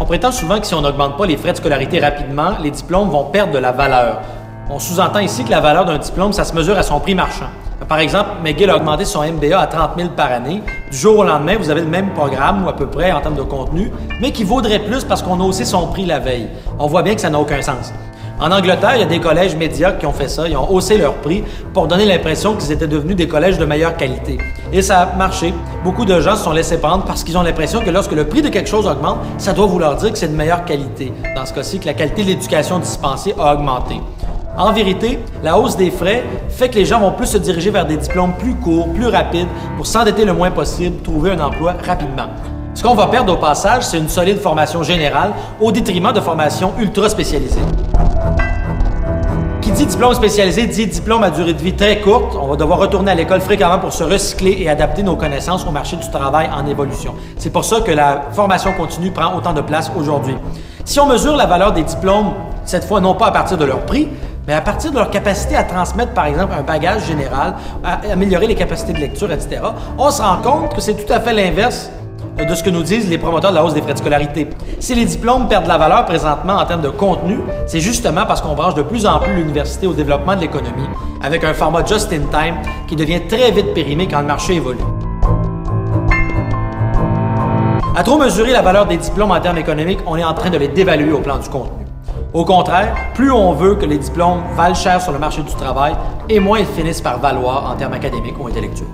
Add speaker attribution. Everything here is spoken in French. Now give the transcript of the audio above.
Speaker 1: prétend souvent que si on n'augmente pas les frais de scolarité rapidement, les diplômes vont perdre de la valeur. On sous-entend ici que la valeur d'un diplôme, ça se mesure à son prix marchand. Par exemple, McGill a augmenté son MBA à 30 000 par année. Du jour au lendemain, vous avez le même programme, ou à peu près en termes de contenu, mais qui vaudrait plus parce qu'on a haussé son prix la veille. On voit bien que ça n'a aucun sens. En Angleterre, il y a des collèges médiocres qui ont fait ça. Ils ont haussé leur prix pour donner l'impression qu'ils étaient devenus des collèges de meilleure qualité. Et ça a marché. Beaucoup de gens se sont laissés prendre parce qu'ils ont l'impression que lorsque le prix de quelque chose augmente, ça doit vouloir dire que c'est de meilleure qualité. Dans ce cas-ci, que la qualité de l'éducation dispensée a augmenté. En vérité, la hausse des frais fait que les gens vont plus se diriger vers des diplômes plus courts, plus rapides, pour s'endetter le moins possible, trouver un emploi rapidement. Ce qu'on va perdre au passage, c'est une solide formation générale au détriment de formations ultra spécialisées. Qui dit diplôme spécialisé dit diplôme à durée de vie très courte. On va devoir retourner à l'école fréquemment pour se recycler et adapter nos connaissances au marché du travail en évolution. C'est pour ça que la formation continue prend autant de place aujourd'hui. Si on mesure la valeur des diplômes, cette fois non pas à partir de leur prix, mais à partir de leur capacité à transmettre, par exemple, un bagage général, à améliorer les capacités de lecture, etc., on se rend compte que c'est tout à fait l'inverse de ce que nous disent les promoteurs de la hausse des frais de scolarité. Si les diplômes perdent de la valeur présentement en termes de contenu, c'est justement parce qu'on branche de plus en plus l'université au développement de l'économie, avec un format just-in-time qui devient très vite périmé quand le marché évolue. À trop mesurer la valeur des diplômes en termes économiques, on est en train de les dévaluer au plan du contenu. Au contraire, plus on veut que les diplômes valent cher sur le marché du travail, et moins ils finissent par valoir en termes académiques ou intellectuels.